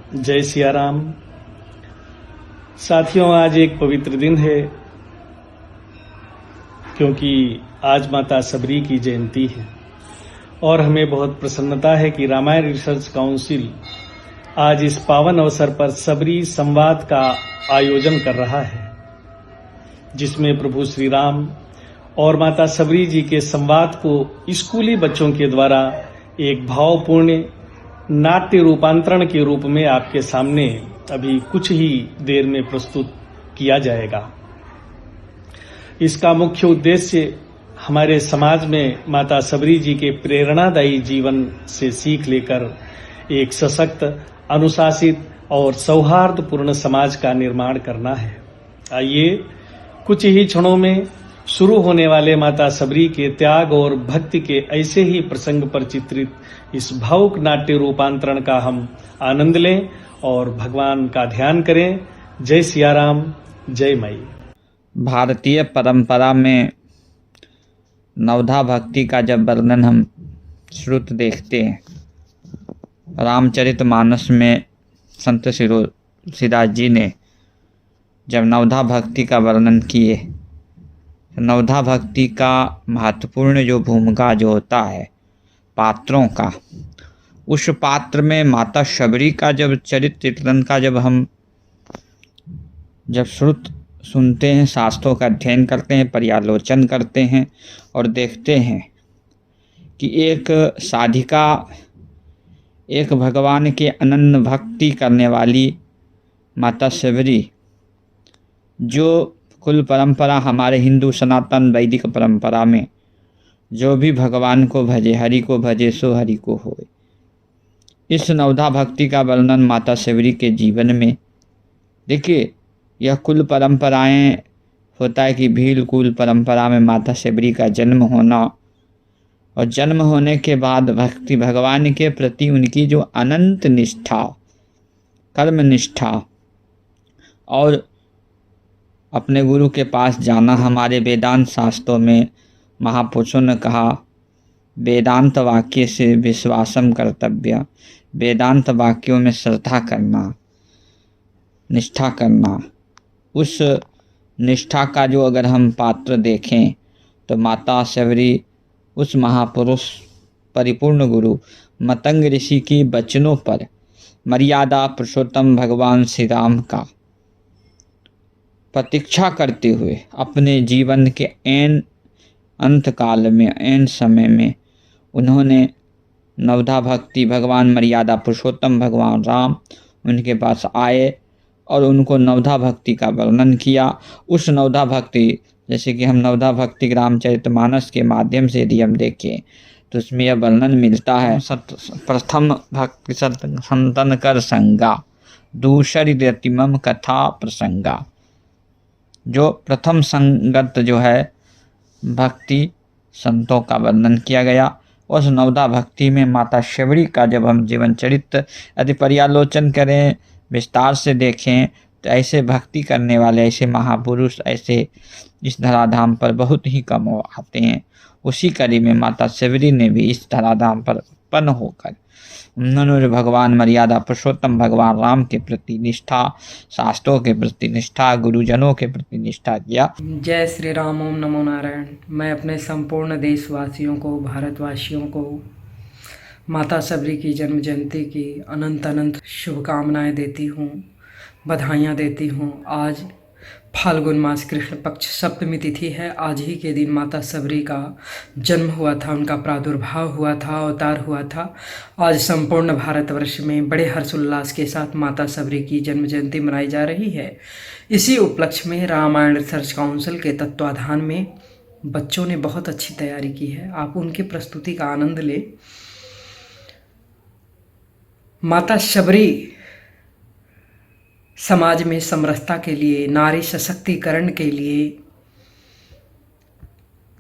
जय सिया राम। साथियों, आज एक पवित्र दिन है क्योंकि आज माता सबरी की जयंती है और हमें बहुत प्रसन्नता है कि रामायण रिसर्च काउंसिल आज इस पावन अवसर पर सबरी संवाद का आयोजन कर रहा है, जिसमें प्रभु श्री राम और माता सबरी जी के संवाद को स्कूली बच्चों के द्वारा एक भावपूर्ण नाट्य रूपांतरण के रूप में आपके सामने अभी कुछ ही देर में प्रस्तुत किया जाएगा। इसका मुख्य उद्देश्य हमारे समाज में माता सबरी जी के प्रेरणादायी जीवन से सीख लेकर एक सशक्त, अनुशासित और सौहार्दपूर्ण समाज का निर्माण करना है। आइए कुछ ही क्षणों में शुरू होने वाले माता सबरी के त्याग और भक्ति के ऐसे ही प्रसंग पर चित्रित इस भावुक नाट्य रूपांतरण का हम आनंद लें और भगवान का ध्यान करें। जय सिया राम, जय माई। भारतीय परंपरा में नवधा भक्ति का जब वर्णन हम श्रुत देखते हैं, रामचरितमानस में संत तुलसीदास जी ने जब नवधा भक्ति का वर्णन किए, नवधा भक्ति का महत्वपूर्ण जो भूमिका जो होता है पात्रों का, उस पात्र में माता शबरी का जब चरित्र चित्रण का जब श्रुत सुनते हैं, शास्त्रों का अध्ययन करते हैं, पर्यालोचन करते हैं और देखते हैं कि एक साधिका, एक भगवान के अनन्य भक्ति करने वाली माता शबरी, जो कुल परंपरा हमारे हिंदू सनातन वैदिक परंपरा में जो भी भगवान को भजे, हरि को भजे सो हरि को होए, इस नवधा भक्ति का वर्णन माता शबरी के जीवन में देखिए। यह कुल परंपराएं होता है कि भील कुल परंपरा में माता शबरी का जन्म होना और जन्म होने के बाद भक्ति, भगवान के प्रति उनकी जो अनंत निष्ठा, कर्म निष्ठा और अपने गुरु के पास जाना। हमारे वेदांत शास्त्रों में महापुरुषों ने कहा, वेदांत वाक्य से विश्वासम कर्तव्य, वेदांत वाक्यों में श्रद्धा करना, निष्ठा करना। उस निष्ठा का जो अगर हम पात्र देखें तो माता शबरी उस महापुरुष परिपूर्ण गुरु मतंग ऋषि की वचनों पर मर्यादा पुरुषोत्तम भगवान श्री राम का प्रतीक्षा करते हुए अपने जीवन के ऐन अंत काल में, ऐन समय में उन्होंने नवधा भक्ति, भगवान मर्यादा पुरुषोत्तम भगवान राम उनके पास आए और उनको नवधा भक्ति का वर्णन किया। उस नवधा भक्ति, जैसे कि हम नवधा भक्ति रामचरितमानस के माध्यम से यदि हम देखें तो उसमें यह वर्णन मिलता है, प्रथम भक्ति संतन कर संगा, दूसरी रतिमम कथा प्रसंगा। जो प्रथम संगत जो है भक्ति संतों का वर्णन किया गया, उस नवधा भक्ति में माता शबरी का जब हम जीवन चरित्र यदि पर्यालोचन करें, विस्तार से देखें तो ऐसे भक्ति करने वाले, ऐसे महापुरुष, ऐसे इस धराधाम पर बहुत ही कम आते हैं। उसी कड़ी में माता शबरी ने भी इस धराधाम पर उत्पन्न होकर उन्होंने भगवान मर्यादा पुरुषोत्तम भगवान राम के प्रति निष्ठा, शास्त्रों के प्रति निष्ठा, गुरुजनों के प्रति निष्ठा किया। जय श्री राम, ओम नमो नारायण। मैं अपने संपूर्ण देशवासियों को, भारतवासियों को माता सबरी की जन्म जयंती की अनंत अनंत शुभकामनाएं देती हूँ, बधाइयाँ देती हूँ। आज फाल्गुन मास कृष्ण पक्ष सप्तमी तिथि है। आज ही के दिन माता सबरी का जन्म हुआ था, उनका प्रादुर्भाव हुआ था, अवतार हुआ था। आज संपूर्ण भारतवर्ष में बड़े हर्षोल्लास के साथ माता सबरी की जन्म जयंती मनाई जा रही है। इसी उपलक्ष्य में रामायण रिसर्च काउंसिल के तत्वाधान में बच्चों ने बहुत अच्छी तैयारी की है। आप उनकी प्रस्तुति का आनंद लें। माता शबरी समाज में समरसता के लिए, नारी सशक्तिकरण के लिए,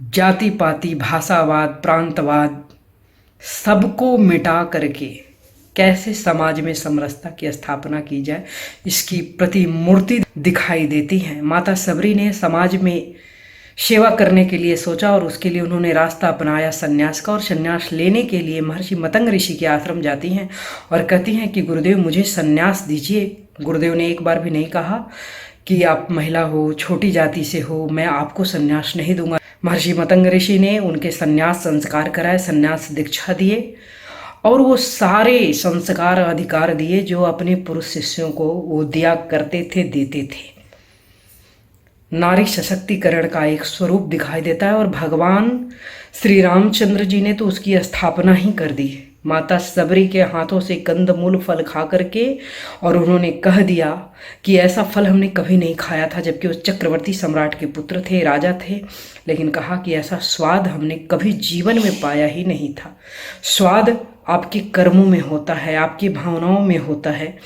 जाति पाति, भाषावाद, प्रांतवाद सबको मिटा करके कैसे समाज में समरसता की स्थापना की जाए, इसकी प्रतिमूर्ति दिखाई देती है। माता सबरी ने समाज में सेवा करने के लिए सोचा और उसके लिए उन्होंने रास्ता अपनाया संन्यास का। और संन्यास लेने के लिए महर्षि मतंग ऋषि के आश्रम जाती हैं और कहती हैं कि गुरुदेव मुझे संन्यास दीजिए। गुरुदेव ने एक बार भी नहीं कहा कि आप महिला हो, छोटी जाति से हो, मैं आपको संन्यास नहीं दूंगा। महर्षि मतंग ऋषि ने उनके संन्यास संस्कार कराए, संन्यास दीक्षा दिए और वो सारे संस्कार अधिकार दिए जो अपने पुरुष शिष्यों को वो दिया करते थे, देते थे। नारी सशक्तिकरण का एक स्वरूप दिखाई देता है और भगवान श्री रामचंद्र जी ने तो उसकी स्थापना ही कर दी। माता सबरी के हाथों से कंदमूल फल खा करके और उन्होंने कह दिया कि ऐसा फल हमने कभी नहीं खाया था, जबकि वो चक्रवर्ती सम्राट के पुत्र थे, राजा थे, लेकिन कहा कि ऐसा स्वाद हमने कभी जीवन में पाया ही नहीं था। स्वाद आपके कर्मों में होता है, आपकी भावनाओं में होता है।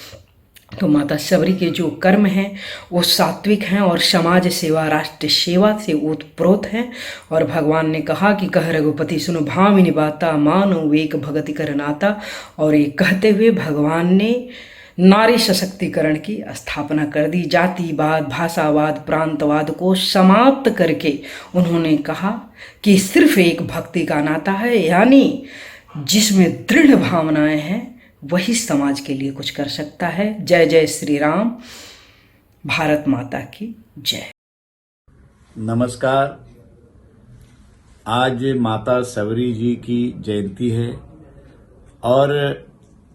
तो माता सबरी के जो कर्म हैं वो सात्विक हैं और समाज सेवा, राष्ट्र सेवा से ओतप्रोत हैं। और भगवान ने कहा कि कह रघुपति सुनो भामिनी बाता, मानो वेक भगति कर नाता। और ये कहते हुए भगवान ने नारी सशक्तिकरण की स्थापना कर दी। जातिवाद, भाषावाद, प्रांतवाद को समाप्त करके उन्होंने कहा कि सिर्फ एक भक्ति का नाता है, यानी जिसमें दृढ़ भावनाएं हैं वही समाज के लिए कुछ कर सकता है। जय जय श्री राम, भारत माता की जय। नमस्कार। आज माता सबरी जी की जयंती है और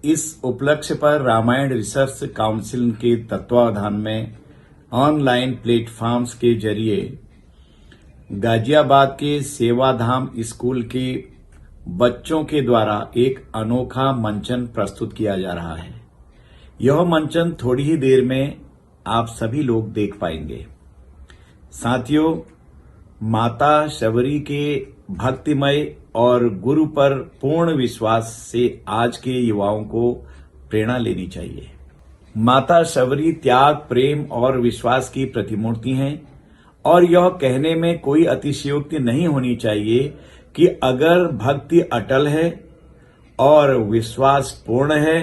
इस उपलक्ष्य पर रामायण रिसर्च काउंसिल के तत्वावधान में ऑनलाइन प्लेटफॉर्म्स के जरिए गाजियाबाद के सेवाधाम स्कूल के बच्चों के द्वारा एक अनोखा मंचन प्रस्तुत किया जा रहा है। यह मंचन थोड़ी ही देर में आप सभी लोग देख पाएंगे। साथियों, माता शबरी के भक्तिमय और गुरु पर पूर्ण विश्वास से आज के युवाओं को प्रेरणा लेनी चाहिए। माता शबरी त्याग, प्रेम और विश्वास की प्रतिमूर्ति हैं और यह कहने में कोई अतिशयोक्ति नहीं होनी चाहिए कि अगर भक्ति अटल है और विश्वास पूर्ण है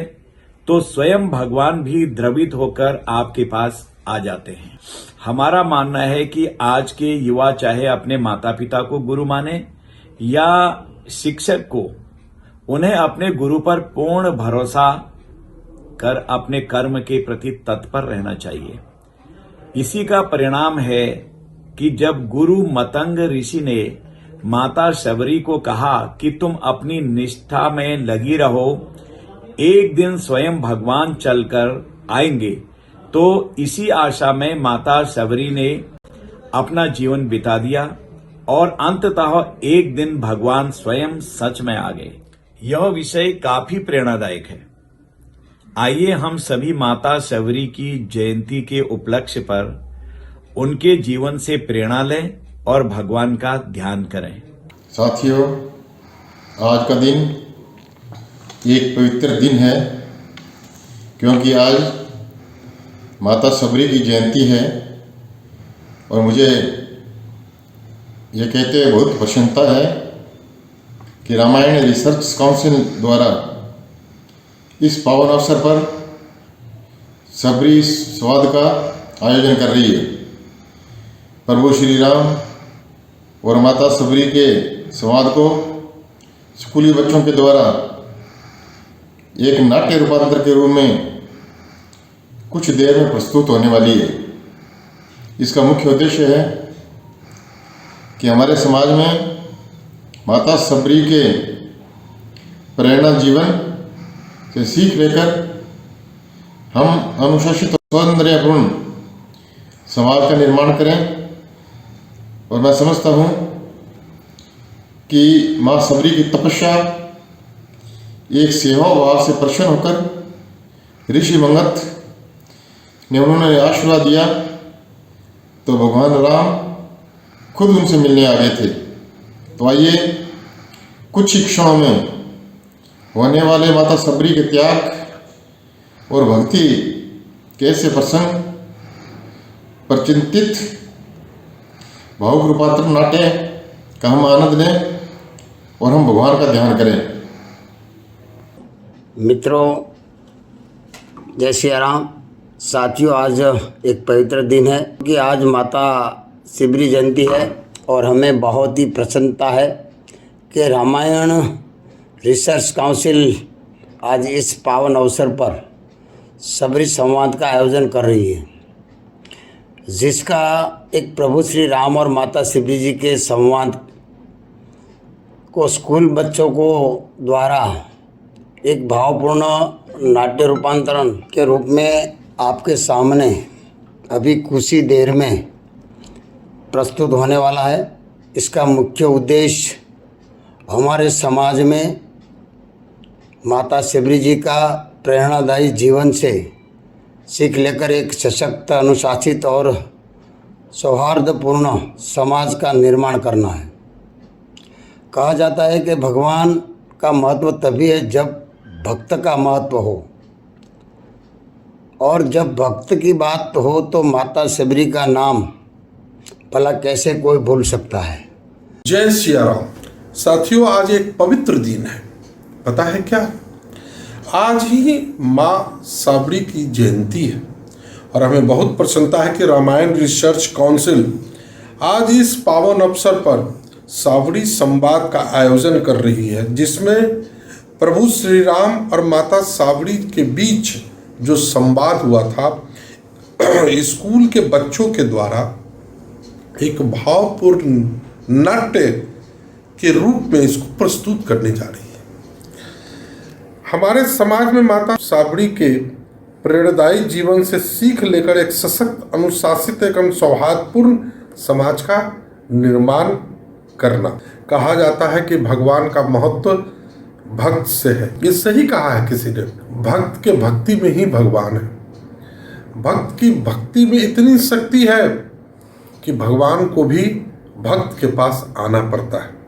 तो स्वयं भगवान भी द्रवित होकर आपके पास आ जाते हैं। हमारा मानना है कि आज के युवा चाहे अपने माता पिता को गुरु माने या शिक्षक को, उन्हें अपने गुरु पर पूर्ण भरोसा कर अपने कर्म के प्रति तत्पर रहना चाहिए। इसी का परिणाम है कि जब गुरु मतंग ऋषि ने माता शबरी को कहा कि तुम अपनी निष्ठा में लगी रहो, एक दिन स्वयं भगवान चलकर आएंगे, तो इसी आशा में माता शबरी ने अपना जीवन बिता दिया और अंततः एक दिन भगवान स्वयं सच में आ गए। यह विषय काफी प्रेरणादायक है। आइए हम सभी माता शबरी की जयंती के उपलक्ष्य पर उनके जीवन से प्रेरणा लें और भगवान का ध्यान करें। साथियों, आज का दिन एक पवित्र दिन है क्योंकि आज माता शबरी की जयंती है और मुझे ये कहते हुए बहुत प्रसन्नता है कि रामायण रिसर्च काउंसिल द्वारा इस पावन अवसर पर शबरी संवाद का आयोजन कर रही है। प्रभु श्री राम और माता शबरी के संवाद को स्कूली बच्चों के द्वारा एक नाट्य रूपांतर के रूप में कुछ देर में प्रस्तुत होने वाली है। इसका मुख्य उद्देश्य है कि हमारे समाज में माता शबरी के प्रेरणा जीवन से सीख लेकर हम अनुशासित और सौंदर्यपूर्ण समाज का निर्माण करें। और मैं समझता हूँ कि माँ शबरी की तपस्या एक सेवा भाव से प्रसन्न होकर ऋषि मंगत ने उन्होंने आशीर्वाद दिया तो भगवान राम खुद उनसे मिलने आ गए थे। तो आइए कुछ ही क्षणों में होने वाले माता शबरी के त्याग और भक्ति के ऐसे प्रसंग पर चिंतित भावुक रूपांतर नाट्य का हम आनंद लें और हम भगवान का ध्यान करें। मित्रों, जय श्री राम। साथियों, आज एक पवित्र दिन है कि आज माता शबरी जयंती है और हमें बहुत ही प्रसन्नता है कि रामायण रिसर्च काउंसिल आज इस पावन अवसर पर सबरी संवाद का आयोजन कर रही है, जिसका एक प्रभु श्री राम और माता सबरी जी के संवाद को स्कूल बच्चों को द्वारा एक भावपूर्ण नाट्य रूपांतरण के रूप में आपके सामने अभी कुछ ही देर में प्रस्तुत होने वाला है। इसका मुख्य उद्देश्य हमारे समाज में माता सबरी जी का प्रेरणादायी जीवन से सीख लेकर एक सशक्त, अनुशासित और सौहार्दपूर्ण समाज का निर्माण करना है। कहा जाता है कि भगवान का महत्व तभी है जब भक्त का महत्व हो, और जब भक्त की बात हो तो माता सबरी का नाम भला कैसे कोई भूल सकता है। जय सिया राम। साथियों, आज एक पवित्र दिन है। पता है क्या? आज ही माँ साबरी की जयंती है और हमें बहुत प्रसन्नता है कि रामायण रिसर्च काउंसिल आज इस पावन अवसर पर साबरी संवाद का आयोजन कर रही है, जिसमें प्रभु श्री राम और माता साबरी के बीच जो संवाद हुआ था स्कूल के बच्चों के द्वारा एक भावपूर्ण नाट्य के रूप में इसको प्रस्तुत करने जा रही है। हमारे समाज में माता साबरी के प्रेरणादायी जीवन से सीख लेकर एक सशक्त, अनुशासित एवं सौहार्दपूर्ण समाज का निर्माण करना। कहा जाता है कि भगवान का महत्व भक्त से है। ये सही कहा है किसी ने। भक्त के भक्ति में ही भगवान है। भक्त की भक्ति में इतनी शक्ति है कि भगवान को भी भक्त के पास आना पड़ता है।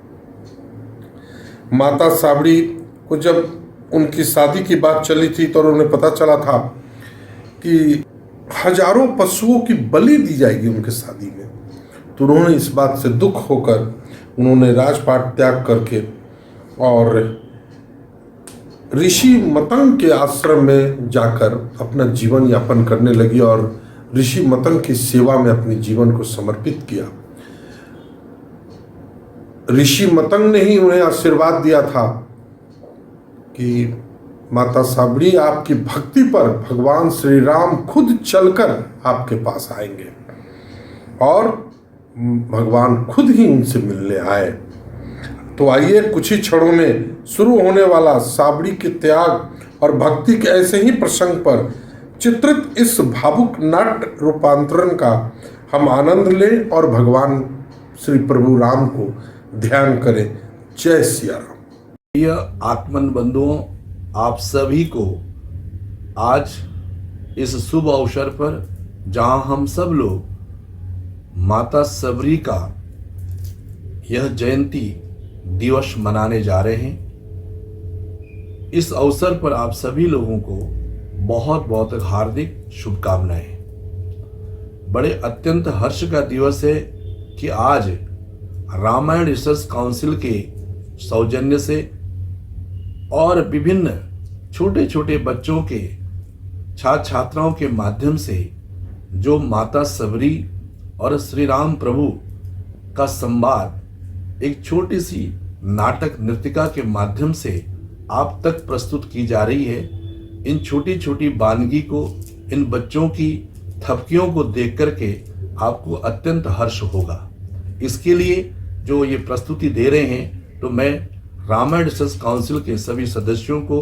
माता साबरी को जब उनकी शादी की बात चली थी तो उन्हें पता चला था कि हजारों पशुओं की बलि दी जाएगी उनकी शादी में, तो उन्होंने इस बात से दुख होकर उन्होंने राजपाट त्याग करके और ऋषि मतंग के आश्रम में जाकर अपना जीवन यापन करने लगी और ऋषि मतंग की सेवा में अपने जीवन को समर्पित किया। ऋषि मतंग ने ही उन्हें आशीर्वाद दिया था कि माता साबरी, आपकी भक्ति पर भगवान श्री राम खुद चलकर आपके पास आएंगे, और भगवान खुद ही उनसे मिलने आए। तो आइए कुछ ही क्षणों में शुरू होने वाला साबरी के त्याग और भक्ति के ऐसे ही प्रसंग पर चित्रित इस भावुक नाट्य रूपांतरण का हम आनंद लें और भगवान श्री प्रभु राम को ध्यान करें। जय सिया राम। प्रिय आत्मन बंधुओं, आप सभी को आज इस शुभ अवसर पर, जहां हम सब लोग माता सबरी का यह जयंती दिवस मनाने जा रहे हैं, इस अवसर पर आप सभी लोगों को बहुत बहुत हार्दिक शुभकामनाएं। बड़े अत्यंत हर्ष का दिवस है कि आज रामायण रिसर्च काउंसिल के सौजन्य से और विभिन्न छोटे छोटे बच्चों के छात्र छात्राओं के माध्यम से जो माता सबरी और श्री राम प्रभु का संवाद एक छोटी सी नाटक नृत्यिका के माध्यम से आप तक प्रस्तुत की जा रही है। इन छोटी छोटी वानगी को, इन बच्चों की थपकियों को देख करके आपको अत्यंत हर्ष होगा। इसके लिए जो ये प्रस्तुति दे रहे हैं, तो मैं रामायण रिसर्च काउंसिल के सभी सदस्यों को,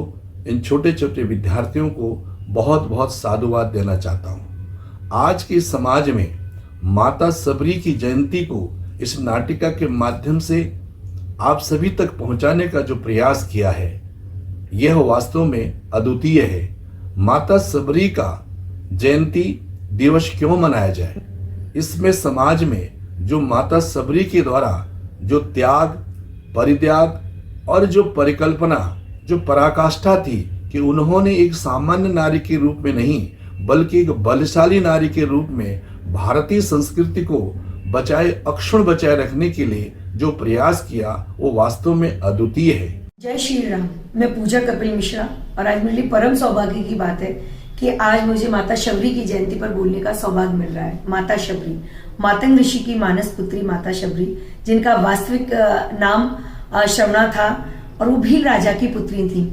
इन छोटे छोटे विद्यार्थियों को बहुत बहुत साधुवाद देना चाहता हूँ। आज के समाज में माता सबरी की जयंती को इस नाटिका के माध्यम से आप सभी तक पहुंचाने का जो प्रयास किया है, यह वास्तव में अद्वितीय है। माता सबरी का जयंती दिवस क्यों मनाया जाए? इसमें समाज में जो माता सबरी के द्वारा जो त्याग, परित्याग और जो परिकल्पना, जो पराकाष्ठा थी कि उन्होंने एक सामान्य नारी के रूप में नहीं बल्कि एक बलशाली नारी के रूप में भारतीय संस्कृति को बचाए, अक्षुण्ण बचाए रखने के लिए जो प्रयास किया, वो वास्तव में अद्वितीय है। जय श्री राम। मैं पूजा कपिल मिश्रा और आज मेरे लिए परम सौभाग्य की बात है कि आज मुझे माता शबरी की जयंती पर बोलने का सौभाग्य मिल रहा है। माता शबरी, मातंग ऋषि की मानस पुत्री माता शबरी, जिनका वास्तविक नाम श्रवणा था और वो भील राजा की पुत्री थी।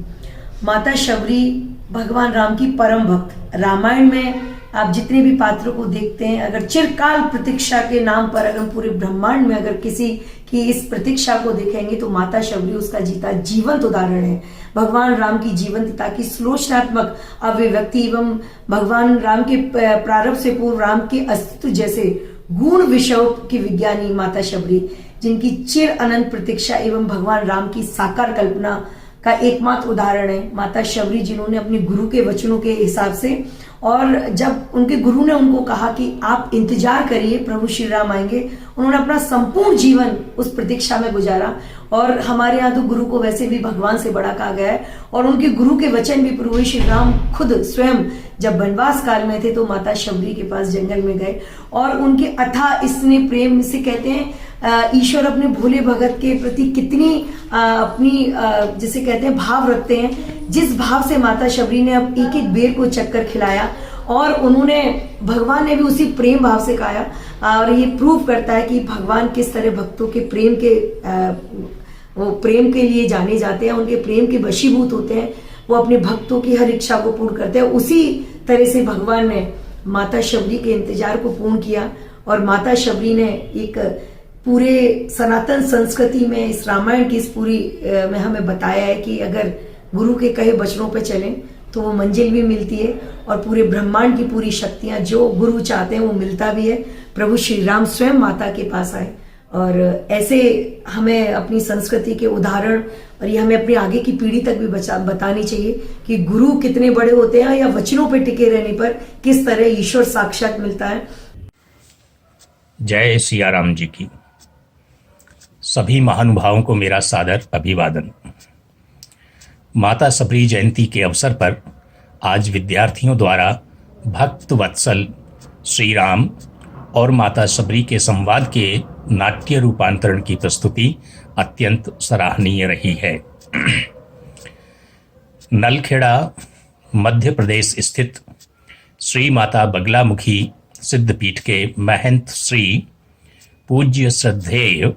माता शबरी भगवान राम की परम भक्त। रामायण में आप जितने भी पात्रों को देखते हैं, अगर चिरकाल प्रतीक्षा के नाम पर अगर पूरे ब्रह्मांड में अगर किसी की इस प्रतीक्षा को देखेंगे तो माता शबरी उसका जीता जीवंत उदाहरण है। भगवान राम की जीवंतता की श्लोचनात्मक अभिव्यक्ति एवं भगवान राम के प्रारंभ से पूर्व राम के अस्तित्व जैसे गुण विषयों की विज्ञानी माता शबरी, जिनकी चिर अनंत प्रतीक्षा एवं भगवान राम की साकार कल्पना का एकमात्र उदाहरण है। माता शबरी जिन्होंने अपने गुरु के वचनों के हिसाब से, और जब उनके गुरु ने उनको कहा कि आप इंतजार करिए प्रभु श्री राम आएंगे, उन्होंने अपना संपूर्ण जीवन उस प्रतीक्षा में गुजारा। और हमारे यहाँ तो गुरु को वैसे भी भगवान से बड़ा कहा गया है, और उनके गुरु के वचन भी प्रभु श्री राम खुद स्वयं जब वनवास काल में थे तो माता शबरी के पास जंगल में गए और उनके अथाह स्नेह प्रेम से कहते हैं ईश्वर अपने भोले भगत के प्रति कितनी अपनी जिसे कहते हैं भाव रखते हैं। जिस भाव से माता शबरी ने अब एक एक बेर को चक्कर खिलाया और उन्होंने, भगवान ने भी उसी प्रेम भाव से खाया। और ये प्रूव करता है कि भगवान किस तरह भक्तों के प्रेम के वो प्रेम के लिए जाने जाते हैं, उनके प्रेम के वशीभूत होते हैं, वो अपने भक्तों की हर इच्छा को पूर्ण करते हैं। उसी तरह से भगवान ने माता शबरी के इंतजार को पूर्ण किया और माता शबरी ने एक पूरे सनातन संस्कृति में, इस रामायण की इस पूरी में हमें बताया है कि अगर गुरु के कहे वचनों पे चलें तो वो मंजिल भी मिलती है और पूरे ब्रह्मांड की पूरी शक्तियां जो गुरु चाहते हैं वो मिलता भी है। प्रभु श्री राम स्वयं माता के पास आए और ऐसे हमें अपनी संस्कृति के उदाहरण, और ये हमें अपनी आगे की पीढ़ी तक भी बतानी चाहिए कि गुरु कितने बड़े होते हैं या वचनों पे टिके रहने पर किस तरह ईश्वर साक्षात मिलता है। जय सियाराम जी की। सभी महानुभावों को मेरा सादर अभिवादन। माता सबरी जयंती के अवसर पर आज विद्यार्थियों द्वारा भक्त वत्सल श्री राम और माता सबरी के संवाद के नाट्य रूपांतरण की प्रस्तुति अत्यंत सराहनीय रही है। नलखेड़ा मध्य प्रदेश स्थित श्री माता बगलामुखी सिद्धपीठ के महंत श्री पूज्य श्रद्धेय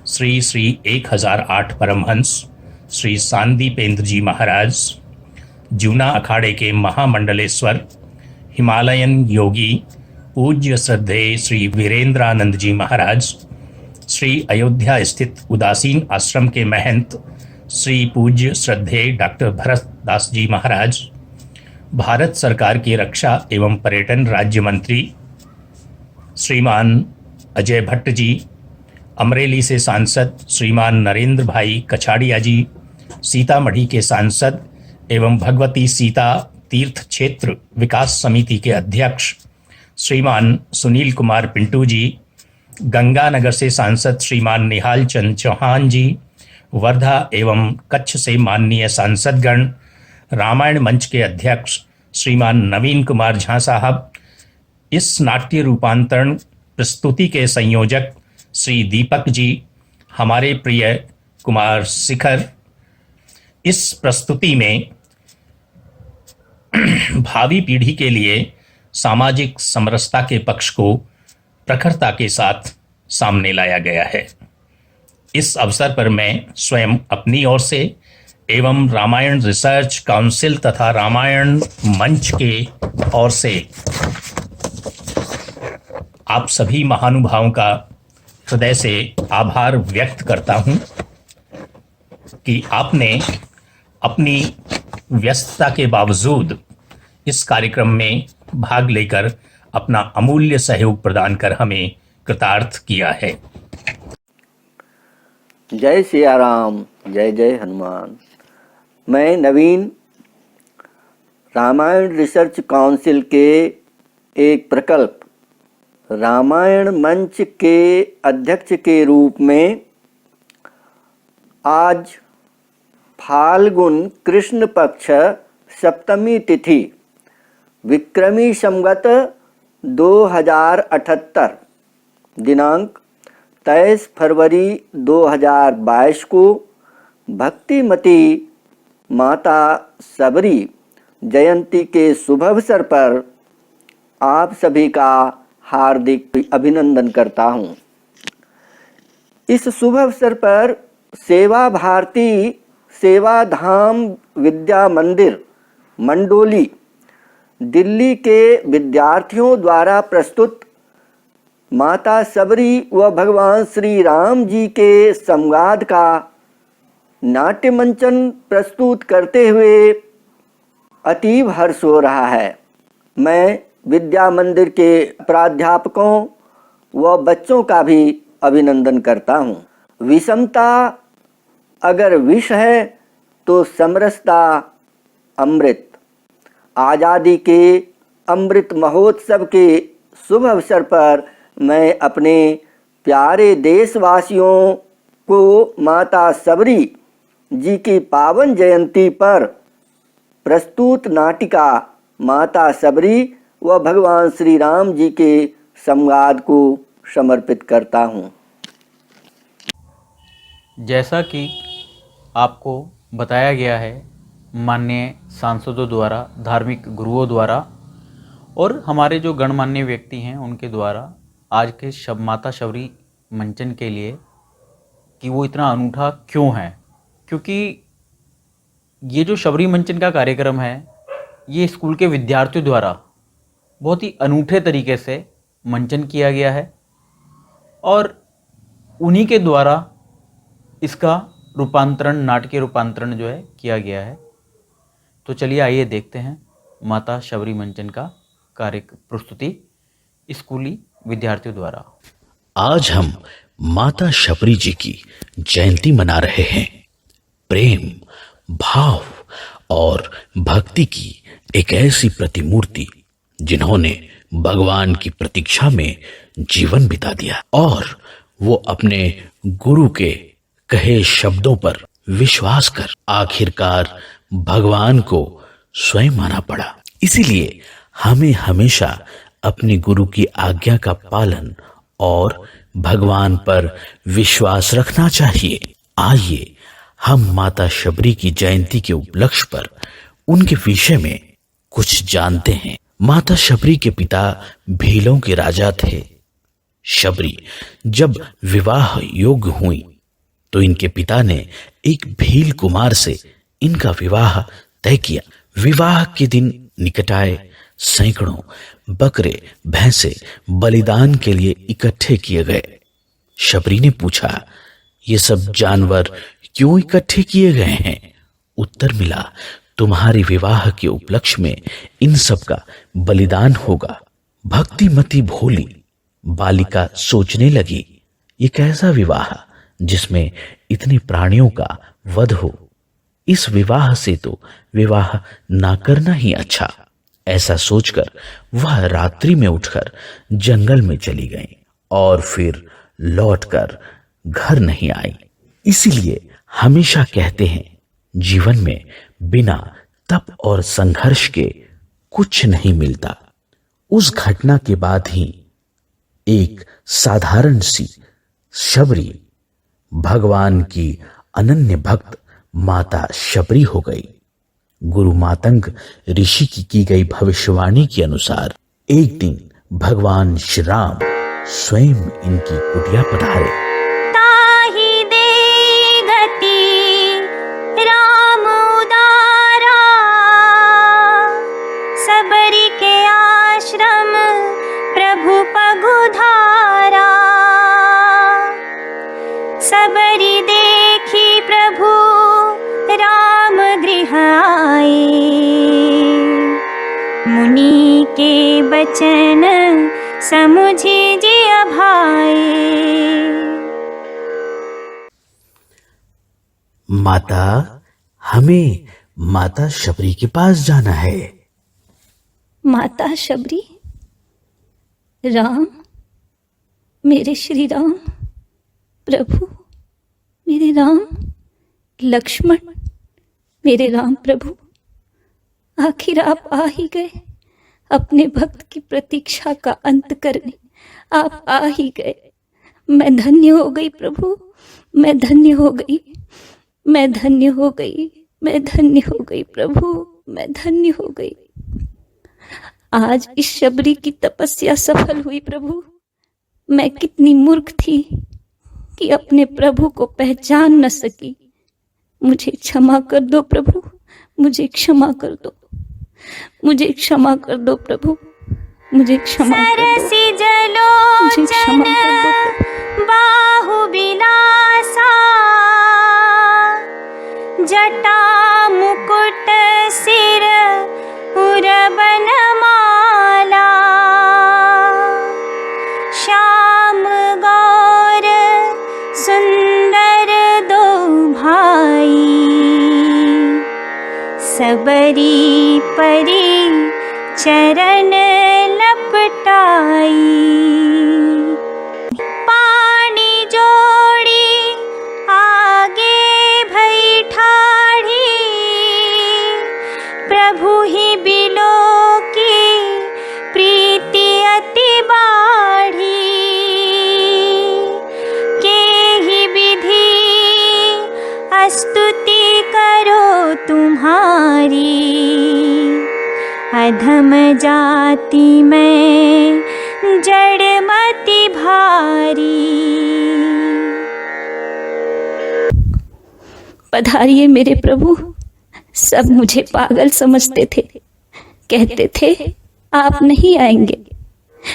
श्री श्री 1008 परमहंस श्री सांदीपेंद्र जी महाराज, जूना अखाड़े के महामंडलेश्वर हिमालयन योगी पूज्य श्रद्धेय श्री वीरेंद्रानंद जी महाराज, श्री अयोध्या स्थित उदासीन आश्रम के महंत श्री पूज्य श्रद्धेय डॉक्टर भरत दास जी महाराज, भारत सरकार के रक्षा एवं पर्यटन राज्य मंत्री श्रीमान अजय भट्ट जी, अमरेली से सांसद श्रीमान नरेंद्र भाई कछाड़िया जी, सीतामढ़ी के सांसद एवं भगवती सीता तीर्थ क्षेत्र विकास समिति के अध्यक्ष श्रीमान सुनील कुमार पिंटू जी, गंगानगर से सांसद श्रीमान निहाल चंद चौहान जी, वर्धा एवं कच्छ से माननीय सांसदगण, रामायण मंच के अध्यक्ष श्रीमान नवीन कुमार झा साहब, इस नाट्य रूपांतरण प्रस्तुति के संयोजक श्री दीपक जी, हमारे प्रिय कुमार शिखर। इस प्रस्तुति में भावी पीढ़ी के लिए सामाजिक समरसता के पक्ष को प्रखरता के साथ सामने लाया गया है। इस अवसर पर मैं स्वयं अपनी ओर से एवं रामायण रिसर्च काउंसिल तथा रामायण मंच के ओर से आप सभी महानुभावों का हृदय से आभार व्यक्त करता हूं कि आपने अपनी व्यस्तता के बावजूद इस कार्यक्रम में भाग लेकर अपना अमूल्य सहयोग प्रदान कर हमें कृतार्थ किया है। जय सियाराम, जय जय हनुमान। मैं नवीन रामायण रिसर्च काउंसिल के एक प्रकल्प रामायण मंच के अध्यक्ष के रूप में आज फाल्गुन कृष्ण पक्ष सप्तमी तिथि विक्रमी संवत 2078 दिनांक 23 फरवरी 2022 को भक्तिमती माता सबरी जयंती के शुभ अवसर पर आप सभी का हार्दिक अभिनंदन करता हूँ। इस शुभ अवसर पर सेवा भारती सेवा धाम विद्या मंदिर मंडोली दिल्ली के विद्यार्थियों द्वारा प्रस्तुत माता सबरी व भगवान श्री राम जी के संवाद का नाट्य मंचन प्रस्तुत करते हुए अतीव हर्ष हो रहा है। मैं विद्या मंदिर के प्राध्यापकों व बच्चों का भी अभिनंदन करता हूँ। विषमता अगर विष है तो समरसता अमृत। आज़ादी के अमृत महोत्सव के शुभ अवसर पर मैं अपने प्यारे देशवासियों को माता सबरी जी की पावन जयंती पर प्रस्तुत नाटिका माता सबरी व भगवान श्री राम जी के संवाद को समर्पित करता हूँ। जैसा कि आपको बताया गया है माननीय सांसदों द्वारा, धार्मिक गुरुओं द्वारा और हमारे जो गणमान्य व्यक्ति हैं उनके द्वारा आज के माता शबरी मंचन के लिए कि वो इतना अनूठा क्यों है, क्योंकि ये जो शबरी मंचन का कार्यक्रम है ये स्कूल के विद्यार्थियों द्वारा बहुत ही अनूठे तरीके से मंचन किया गया है और उन्हीं के द्वारा इसका रूपांतरण, नाटकीय रूपांतरण जो है किया गया है। तो चलिए आइए देखते हैं माता शबरी मंचन का कार्य प्रस्तुति स्कूली विद्यार्थियों द्वारा। आज हम माता शबरी जी की जयंती मना रहे हैं। प्रेम, भाव और भक्ति की एक ऐसी प्रतिमूर्ति जिन्होंने भगवान की प्रतीक्षा में जीवन बिता दिया और वो अपने गुरु के कहे शब्दों पर विश्वास कर आखिरकार भगवान को स्वयं माना पड़ा। इसीलिए हमें हमेशा अपने गुरु की आज्ञा का पालन और भगवान पर विश्वास रखना चाहिए। आइए हम माता शबरी की जयंती के उपलक्ष्य पर उनके विषय में कुछ जानते हैं। माता शबरी के पिता भीलों के राजा थे। शबरी जब विवाह योग्य हुई तो इनके पिता ने एक भील कुमार से इनका विवाह तय किया। विवाह के दिन निकट आए सैकड़ों बकरे भैंसे बलिदान के लिए इकट्ठे किए गए। शबरी ने पूछा, ये सब जानवर क्यों इकट्ठे किए गए हैं? उत्तर मिला, तुम्हारे विवाह के उपलक्ष्य में इन सब का बलिदान होगा। भक्तिमती भोली बालिका सोचने लगी, ये कैसा विवाह जिसमें इतने प्राणियों का वध हो। इस विवाह से तो विवाह ना करना ही अच्छा। ऐसा सोचकर वह रात्रि में उठकर जंगल में चली गई और फिर लौटकर घर नहीं आई। इसीलिए हमेशा कहते हैं जीवन में बिना तप और संघर्ष के कुछ नहीं मिलता। उस घटना के बाद ही एक साधारण सी शबरी भगवान की अनन्य भक्त माता शबरी हो गई। गुरु मातंग ऋषि की गई भविष्यवाणी के अनुसार एक दिन भगवान श्री राम स्वयं इनकी कुटिया पधारे। ताहि दे गति राम उदारा, सबरी के आश्रम प्रभु पगुधारा। सबरी देखी प्रभु राम गृह आए, मुनि के बचन समुझे जिय भाए। माता, हमें माता शबरी के पास जाना है। माता शबरी, राम, मेरे श्री राम, प्रभु मेरे राम, लक्ष्मण मेरे राम प्रभु, आखिर आप आ ही गए। अपने भक्त की प्रतीक्षा का अंत करने आप आ ही गए। मैं धन्य हो गई प्रभु, मैं धन्य हो गई, मैं धन्य हो गई, मैं धन्य हो गई प्रभु। मैं धन्य हो गई। आज इस शबरी की तपस्या सफल हुई प्रभु। मैं कितनी मूर्ख थी कि अपने प्रभु को पहचान न सकी। मुझे क्षमा कर दो प्रभु, मुझे क्षमा कर दो, मुझे क्षमा कर दो प्रभु, मुझे क्षमा कर दो, मुझे क्षमा कर दो प्रभु। बाहु बिलासा जटा मुकुट सिर उरबन माला श्याम गौर सुंदर दो भाई सबरी परी चरण लपटाई पानी जोड़ी आगे भई ठाढ़ी प्रभु ही बिलो की प्रीति अति बाढ़ी के ही विधि स्तुति करो तुम्हारी अधम जाति में जड़मति भारी। पधारिए मेरे प्रभु। सब मुझे पागल समझते थे, कहते थे आप नहीं आएंगे।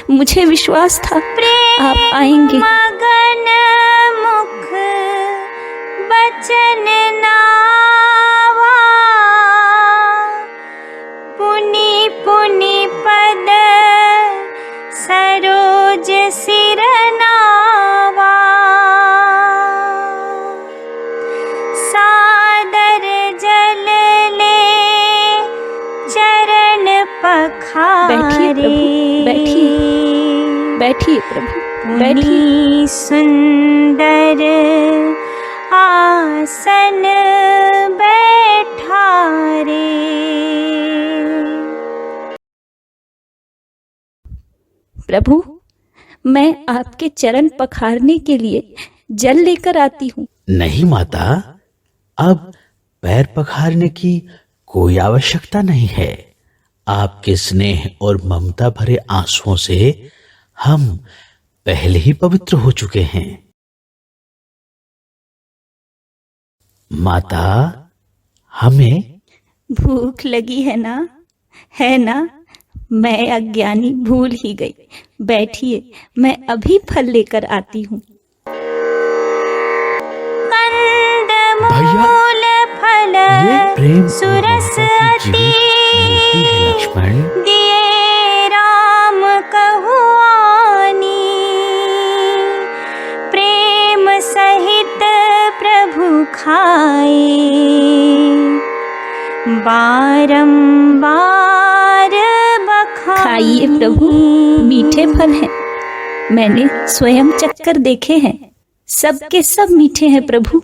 मुझे विश्वास था आप आएंगे। मगन मुख बचन नावा पुनि पुनि पद सरोज सिर नावा सादर जल ले चरण पखारे। बैठिए प्रभु, बैठिए। सुंदर आसन बैठारे। प्रभु मैं आपके चरण पखारने के लिए जल लेकर आती हूँ। नहीं माता, अब पैर पखारने की कोई आवश्यकता नहीं है। आपके स्नेह और ममता भरे आंसुओं से हम पहले ही पवित्र हो चुके हैं। माता, हमें भूख लगी है ना? है ना? मैं अज्ञानी भूल ही गई। बैठिए, मैं अभी फल लेकर आती हूँ। कंदमूल फल सुरस अति लक्ष्मण दिए राम कहुआनी प्रेम सहित प्रभु खाए बारंबार बखानी। खाइए प्रभु, मीठे फल हैं। मैंने स्वयं चखकर देखे हैं, सबके सब मीठे हैं प्रभु।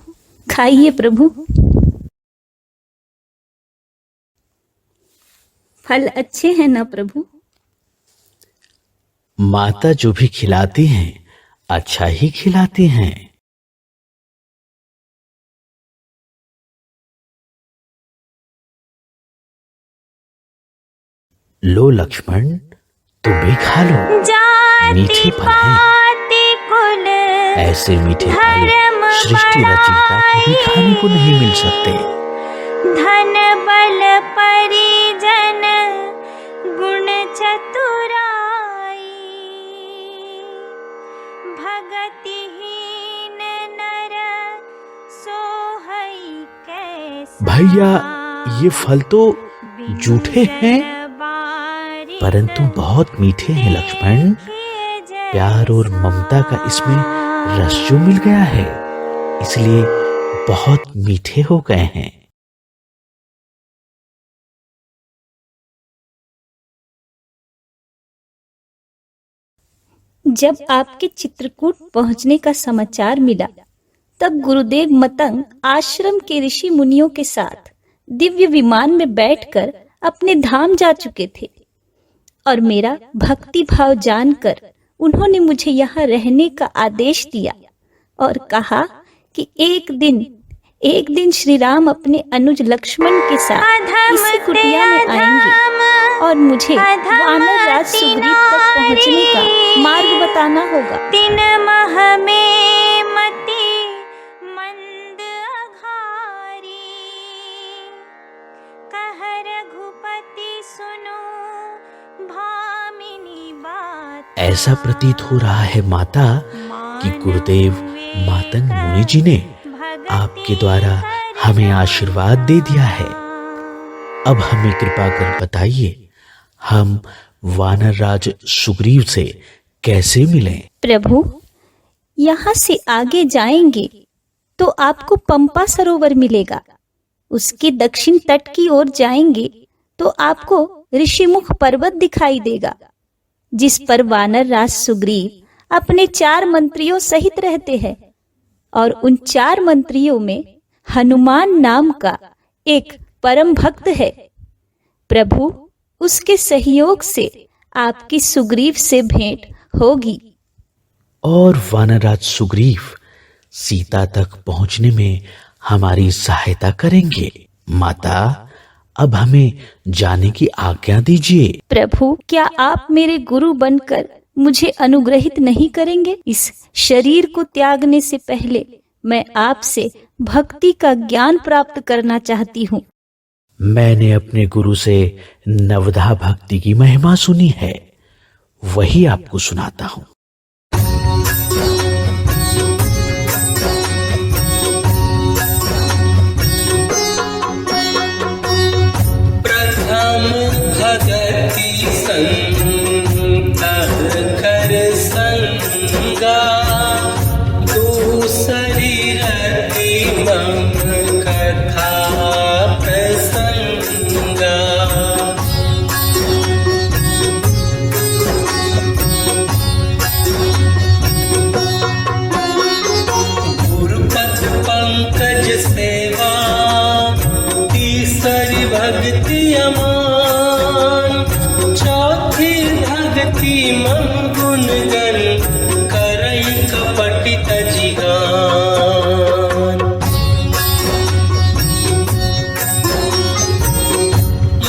खाइए प्रभु। फल अच्छे हैं ना प्रभु? माता जो भी खिलाती हैं अच्छा ही खिलाती हैं। लो लक्ष्मण, तुम भी खा लो। मीठे फल हैं। ऐसे मीठे फल सृष्टि रचयिता को भी खाने को नहीं मिल सकते। धन बल परिजन गुण चतुराई भगतिहीन नर सोहई कैसा। भैया, ये फल तो जूठे हैं परंतु बहुत मीठे हैं लक्ष्मण। प्यार और ममता का इसमें रस जो मिल गया है, इसलिए बहुत मीठे हो गए हैं। जब आपके चित्रकूट पहुंचने का समाचार मिला, तब गुरुदेव मतंग आश्रम के ऋषि मुनियों के साथ दिव्य विमान में बैठकर अपने धाम जा चुके थे और मेरा भक्ति भाव जानकर उन्होंने मुझे यहाँ रहने का आदेश दिया और कहा कि एक दिन एक दिन श्री राम अपने अनुज लक्ष्मण के साथ इसी कुटिया में आएंगे और मुझे वानर राज सुग्रीव तक पहुंचने का मार्ग बताना होगा। दिन मह में मति मंद अघारी, कह रघुपति सुनो भामिनी बात। ऐसा प्रतीत हो रहा है माता कि गुरुदेव मातंग मुनि जी ने आपके द्वारा हमें आशीर्वाद दे दिया है। अब हमें कृपा कर बताइए, हम वानर राज सुग्रीव से कैसे मिलें? प्रभु, यहाँ से आगे जाएंगे तो आपको पंपा सरोवर मिलेगा। उसके दक्षिण तट की ओर जाएंगे तो आपको ऋषिमुख पर्वत दिखाई देगा, जिस पर वानर राज सुग्रीव अपने 4 मंत्रियों सहित रहते हैं। और उन 4 मंत्रियों में हनुमान नाम का एक परम भक्त है। प्रभु, उसके सहयोग से आपकी सुग्रीव से भेंट होगी। और वानरराज सुग्रीव सीता तक पहुंचने में हमारी सहायता करेंगे। माता, अब हमें जाने की आज्ञा दीजिए। प्रभु, क्या आप मेरे गुरु बनकर मुझे अनुग्रहित नहीं करेंगे? इस शरीर को त्यागने से पहले मैं आपसे भक्ति का ज्ञान प्राप्त करना चाहती हूँ। मैंने अपने गुरु से नवधा भक्ति की महिमा सुनी है, वही आपको सुनाता हूँ। प्रथम भगति संत कर संगा, दूसरी रति मम कथा प्रसंगा। गुरुपद पंकज सेवा, तीसरी भक्ति अमान, चौथी भक्ति मम गुण गण, करई कपट तजिगान।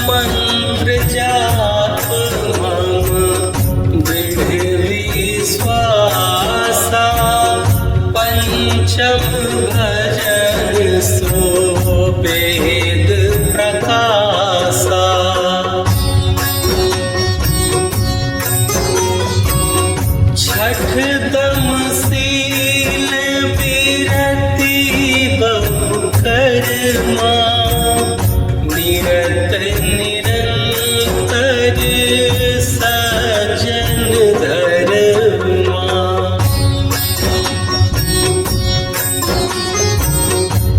मंत्र जाप मम दृढ़ विश्वासा, पंचम भजन सो वेद प्रकाशा। छठ दम शील विरति बहु कर्मा, निरत निरंतर सजन धर्मा।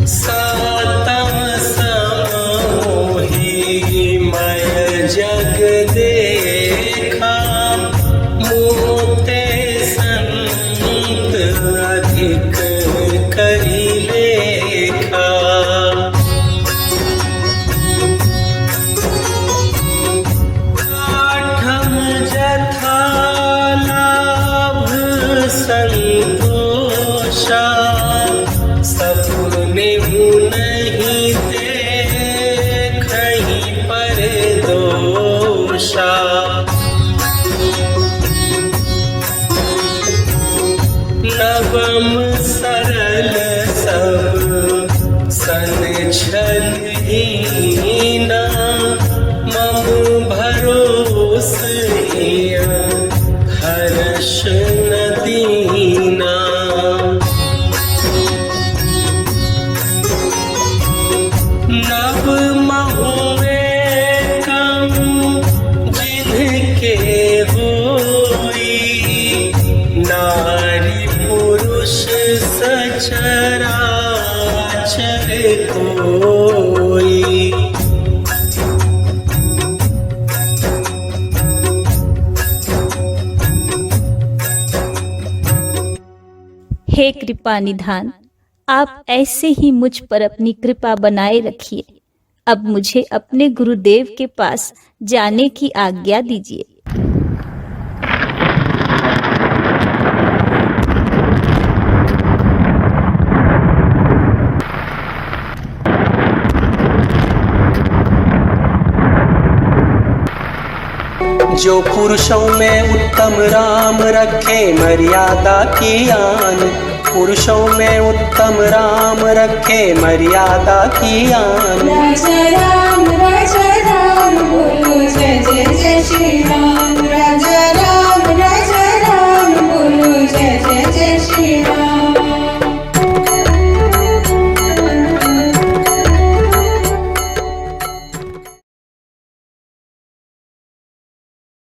सातम समोहि मय जग देखा, मोते संत अधिक करी लेखा। आठम जथा लाभ संतोषा, सपने नहीं देखहि पर दोषा। नवम सरल सब सन छल हीना, मम भरोस हिया हर्ष न दीना। नव महुए कम जिनके होई, नारी पुरुष सचराचर कोई। हे कृपा निधान, आप ऐसे ही मुझ पर अपनी कृपा बनाए रखिए। अब मुझे अपने गुरुदेव के पास जाने की आज्ञा दीजिए। जो पुरुषों में उत्तम राम रखे मर्यादा की आन, पुरुषों में उत्तम राम रखे मर्यादा की आन। राजा राम